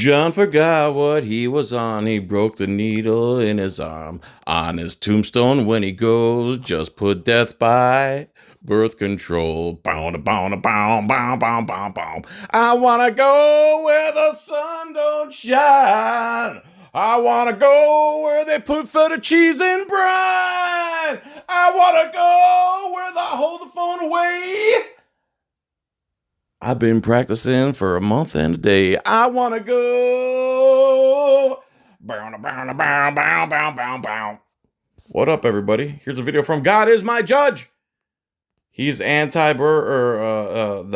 John forgot what he was on. He broke the needle in his arm. On his tombstone when he goes, just put death by birth control. Bow, bow, bow, bow, bow, bow, bow. I wanna go where the sun don't shine. I wanna go where they put feta cheese in brine. I wanna go where they hold the phone away. I've been practicing for a month and a day. I wanna go. Bow, bow, bow, bow, bow, bow, bow. What up, everybody? Here's a video from God is My Judge. He's the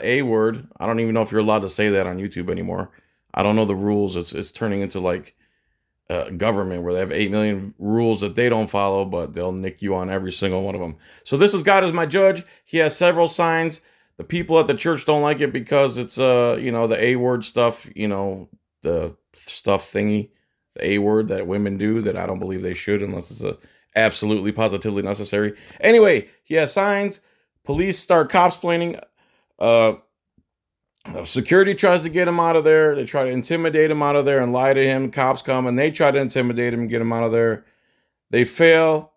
A word. I don't even know if you're allowed to say that on YouTube anymore. I don't know the rules. It's turning into like government where they have 8 million rules that they don't follow, but they'll nick you on every single one of them. So this is God is My Judge. He has several signs. The people at the church don't like it because it's, the A word stuff, the stuff thingy, the A word that women do that I don't believe they should unless it's absolutely positively necessary. Anyway, he has signs. Police start cop-splaining. Security tries to get him out of there. They try to intimidate him out of there and lie to him. Cops come and they try to intimidate him and get him out of there. They fail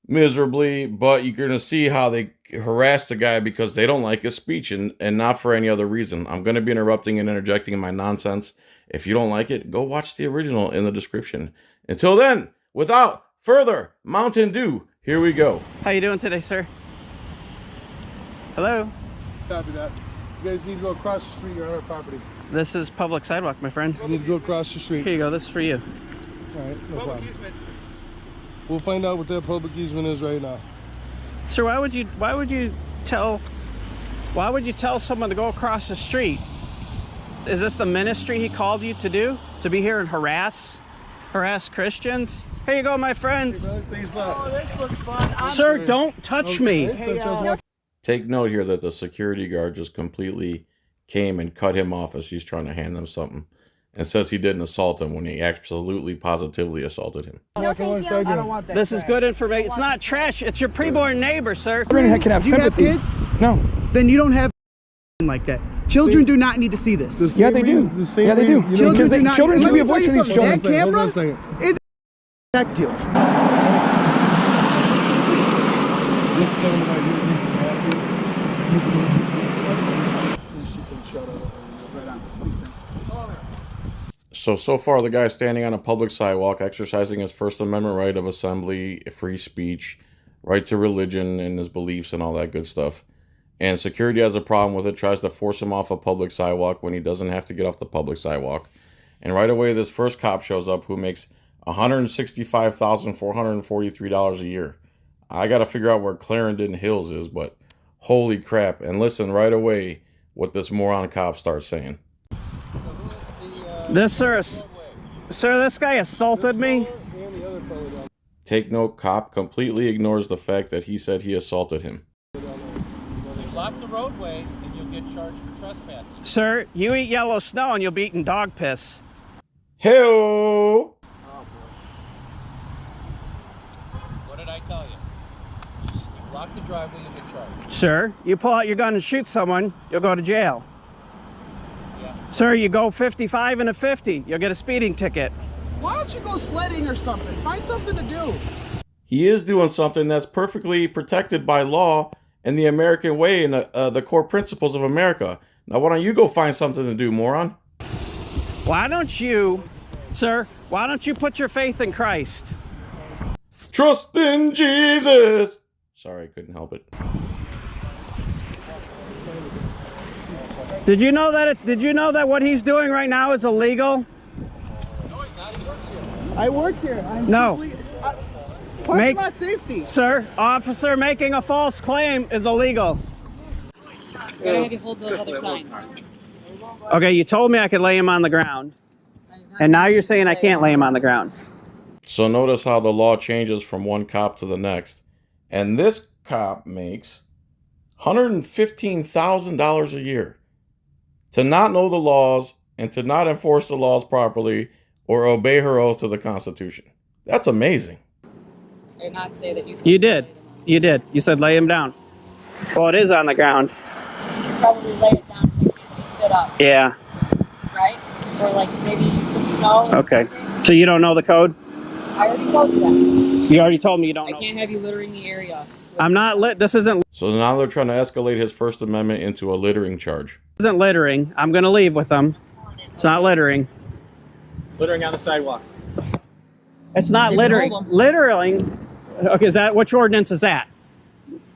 miserably, but you're going to see how they harass the guy because they don't like his speech and not for any other reason. I'm going to be interrupting and interjecting in my nonsense. If you don't like it, go watch the original in the description. Until then, without further Mountain Dew, here we go. How you doing today, sir? Hello? Copy that. You guys need to go across the street. You're on our property. This is public sidewalk, my friend. You need to go across the street. Here you go. This is for you. All right, no problem. We'll find out what that public easement is right now. Sir, why would you tell someone to go across the street? Is this the ministry he called you to do? To be here and harass Christians? Here you go, my friends. Hey, oh, this looks fun. Sir, don't touch me. Hey, Take note here that the security guard just completely came and cut him off as he's trying to hand them something and says he didn't assault him when he absolutely positively assaulted him. no, thank you. I don't want that. This is good information. It's not trash. It's your preborn neighbor, sir. Children can have sympathy. You have kids? No. Then you don't have like that. Children do not need to see this. Yeah, they do. Yeah, they do. Children do not. Children Let can be me tell a voice you for these something. children. That camera Hold on a second. is protect you. This camera might be So far the guy's standing on a public sidewalk exercising his First Amendment right of assembly, free speech, right to religion and his beliefs and all that good stuff. And security has a problem with it, tries to force him off a public sidewalk when he doesn't have to get off the public sidewalk. And right away this first cop shows up who makes $165,443 a year. I got to figure out where Clarendon Hills is, but holy crap. And listen right away what this moron cop starts saying. This sir, this guy assaulted me. Take note, cop completely ignores the fact that he said he assaulted him. Block the roadway and you'll get charged for trespassing. Sir, you eat yellow snow and you'll be eating dog piss. Hey-o! What did I tell you? You block the driveway, you'll get charged. Sir, you pull out your gun and shoot someone, you'll go to jail. Yeah. Sir, you go 55 and a 50, you'll get a speeding ticket. Why don't you go sledding or something? Find something to do. He is doing something that's perfectly protected by law and the American way and the core principles of America. Now, why don't you go find something to do, moron? Why don't you, sir, why don't you put your faith in Christ? Trust in Jesus. Sorry, I couldn't help it. Did you know that what he's doing right now is illegal? No, he's not. He works here. I work here. I'm No. simply, parking lot safety. Sir, officer, making a false claim is illegal. We're gonna have you hold those other signs. Okay, you told me I could lay him on the ground, and now you're saying I can't lay him on the ground. So notice how the law changes from one cop to the next. And this cop makes $115,000 a year to not know the laws and to not enforce the laws properly or obey her oath to the Constitution. That's amazing. Did not say that you. You did. You did. You said lay him down. Well, it is on the ground. You probably laid it down if you stood up, Yeah. right? Or like maybe some snow. Okay. So you don't know the code? I already told you that. You already told me you don't I know. can't have you littering the area. I'm not lit. This isn't So now they're trying to escalate his First Amendment into a littering charge. littering. I'm gonna leave with them. It's not littering. Littering on the sidewalk. It's not You can littering. hold 'em. Littering. Okay, is that which ordinance is that?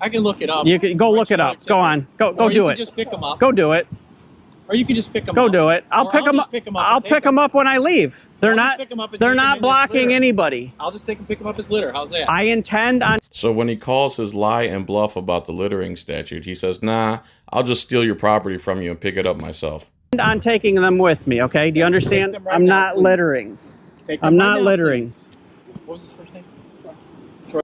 I can look it up. You can go look it up. Go on. Go Or you do can it. just pick them up. Go do it. Or you can just pick them Go up. do it. I'll Or pick them just up. pick 'em up I'll and take pick them up when I leave. They're I'll just not. pick 'em up and They're take 'em not in as blocking litter. anybody. I'll just pick them up as litter. How's that? I intend on. So when he calls his lie and bluff about the littering statute, he says, nah, I'll just steal your property from you and pick it up myself. On taking them with me. Okay. Do you understand? them right I'm now, not please. littering. Take them I'm right not now, littering. please. What was his first name?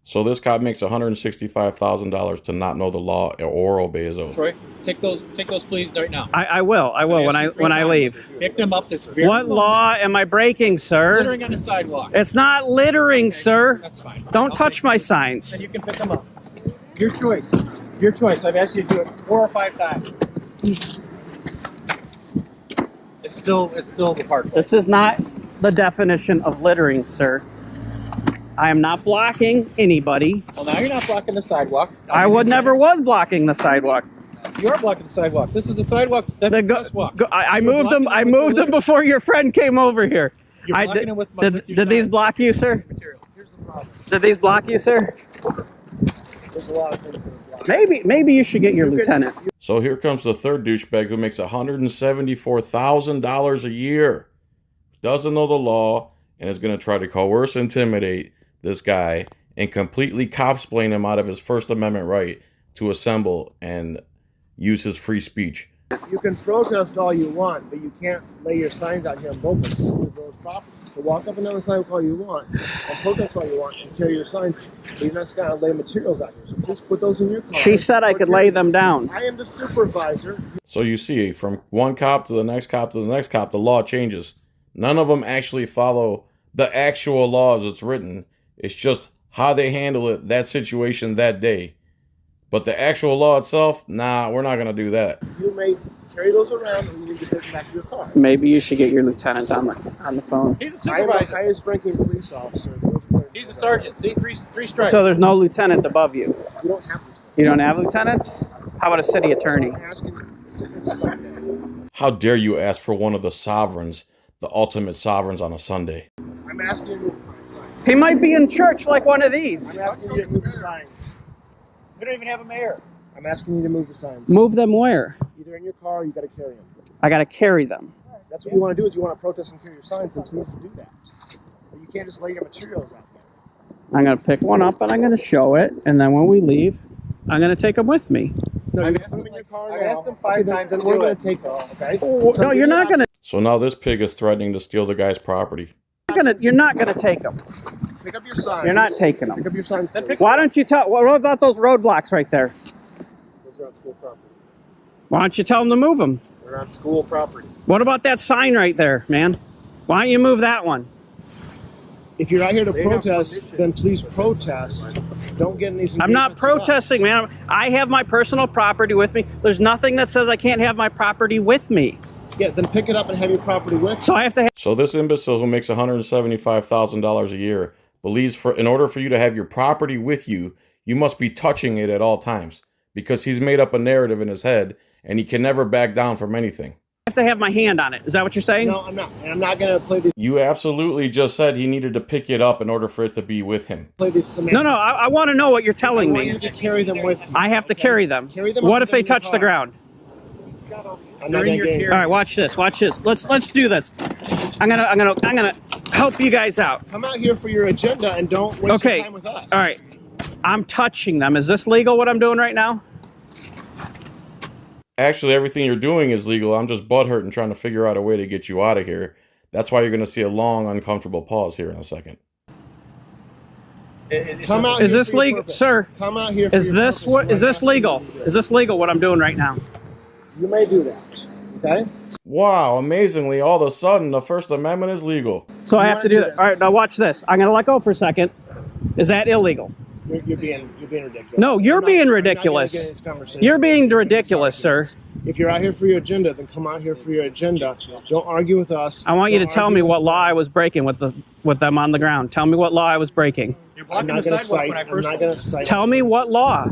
So this cop makes $165,000 to not know the law or obey his oath. Troy, take those please right now. I will. I will when I leave. Pick them up this very What moment. law am I breaking, sir? Littering on the sidewalk. It's not littering, sir. That's fine. Don't I'll touch take my them. signs. And you can pick them up. Your choice. Your choice. I've asked you to do it 4 or 5 times. It's still the park. This is not the definition of littering, sir. I am not blocking anybody. Well, now you're not blocking the sidewalk. I would never was blocking the sidewalk. You are blocking the sidewalk. This is the sidewalk. That's the crosswalk. I You're moved them. blocking I it with moved your them litter. before your friend came over here. You're I blocking did. it with your Did these sign. block you, sir? Material. Here's the problem. Did these block you, sir? There's a lot of things that are blocking. Maybe you should get your lieutenant. So here comes the third douchebag who makes $174,000 a year. Doesn't know the law and is going to try to coerce, intimidate this guy and completely cop-splain him out of his First Amendment right to assemble and use his free speech. You can protest all you want, but you can't lay your signs out here on both places. This is the village property. So walk up and down the sidewalk all you want, and protest all you want, and carry your signs, but you're not just going to lay materials out here. So please put those in your car. She said I could lay them down. I am the supervisor. So you see, from one cop to the next cop to the next cop, the law changes. None of them actually follow the actual law as it's written. It's just how they handle it, that situation, that day. But the actual law itself, nah, we're not going to do that. You may carry those around, and you need to put them back to your car. Maybe you should get your lieutenant on the phone. He's a I am the supervisor. highest ranking police officer. He's a sergeant. See, three stripes. So there's no lieutenant above you. You don't have to. You don't have lieutenants? How about a city attorney? I'm asking you. It's Sunday. How dare you ask for one of the sovereigns, the ultimate sovereigns on a Sunday? I'm asking you to move the signs. He might be in church like one of these. I'm asking you to move the signs. We don't even have a mayor. I'm asking you to move the signs. Move them where? Either in your car or you got to carry them. I gotta carry them. That's what you want to do. Is you want to protest and carry your signs, then please do that. But you can't just lay your materials out there. I'm gonna pick one up and I'm gonna show it, and then when we leave, I'm gonna take them with me. No, you put them in your car. I've now. asked them 5 then- times Then to we're do going it. to take them. Okay. No, you're not gonna. So now this pig is threatening to steal the guy's property. You're not gonna take them. Pick up your signs. You're not taking Pick them. up your signs. Please. Why don't you tell? What about those roadblocks right there? Those are on school property. Why don't you tell them to move them? They're on school property. What about that sign right there, man? Why don't you move that one? If you're out here to protest, then please protest. Don't get in these. I'm not engagements with us. protesting, man. I have my personal property with me. There's nothing that says I can't have my property with me. Yeah, then pick it up and have your property with you. So I have to have. So this imbecile who makes $175,000 a year believes in order for you to have your property with you, you must be touching it at all times because he's made up a narrative in his head and he can never back down from anything. I have to have my hand on it. Is that what you're saying? No, I'm not. And I'm not going to play these. You absolutely just said he needed to pick it up in order for it to be with him. Play these semantics. No. I want to know what you're I telling want me. you to carry them with you. I have to carry them. Carry them What up if they and down touch your the car. ground? I'm not going to get All right, watch this. Watch this. Let's do this. I'm gonna help you guys out. Come out here for your agenda and don't waste Okay. your time with us. All right. I'm touching them. Is this legal? What I'm doing right now? Actually, everything you're doing is legal. I'm just butthurt and trying to figure out a way to get you out of here. That's why you're going to see a long, uncomfortable pause here in a second. Come out Is here this for your legal, purpose. sir? Come out here. For Is your this purpose. what? I'm Is this asking legal? you to do Is this legal? What I'm doing right now? You may do that. Okay. Wow, amazingly, all of a sudden, the First Amendment is legal. So I You have wanna to do do that. this. All right. Now watch this. I'm gonna let go for a second. Is that illegal? You're being ridiculous. No, you're I'm not- being I'm not gonna ridiculous. get in this conversation. You're being ridiculous, sir. If you're out here for your agenda, then come out here for your agenda. Don't argue with us. I want you to Don't tell argue me with what law I was breaking with them on the ground. Tell me what law I was breaking. You're I'm blocking not the gonna sidewalk cite. when I I'm first not told gonna you. cite. Tell me what law.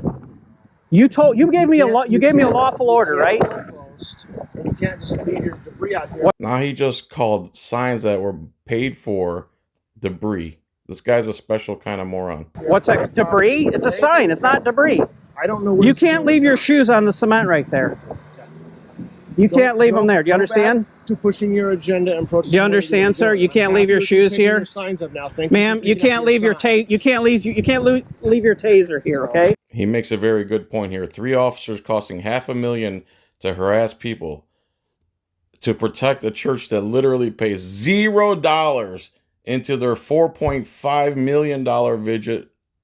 You gave me a lawful order, right? And you can't just leave your debris out here. Now he just called signs that were paid for debris. This guy's a special kind of moron. What's that? Debris? It's a sign. It's not debris. I don't know. Where You can't leave your shoes on the cement right there. You can't leave them there. Do you understand? To pushing your agenda and protesting. Do you understand, sir? You can't leave your shoes here, ma'am. You can't leave your You can't leave your taser here. Okay? He makes a very good point here. 3 officers costing $500,000 to harass people to protect a church that literally pays $0 into their $4.5 million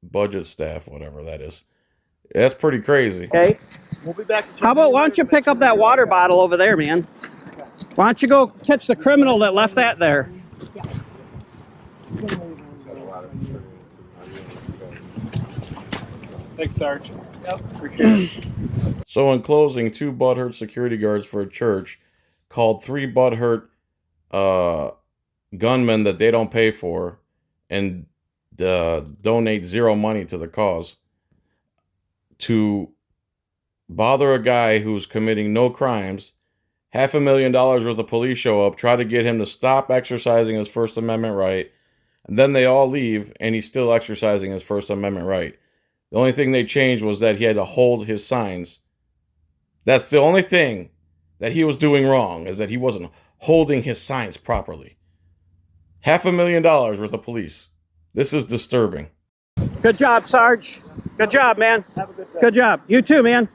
budget staff, whatever that is. That's pretty crazy. Okay. We'll be back. How about, why don't you pick up that water bottle over there, man? Why don't you go catch the criminal that left that there? Thanks, Sarge. Yep, appreciate it. So in closing, 2 butthurt security guards for a church called 3 butthurt gunmen that they don't pay for and donate 0 money to the cause to bother a guy who's committing no crimes. $500,000 worth of police show up, try to get him to stop exercising his First Amendment right, and then they all leave and he's still exercising his First Amendment right. The only thing they changed was that he had to hold his signs. That's the only thing that he was doing wrong, is that he wasn't holding his signs properly. $500,000 worth of police. This is disturbing. Good job, Sarge. Good job, man. Good job. You too, man.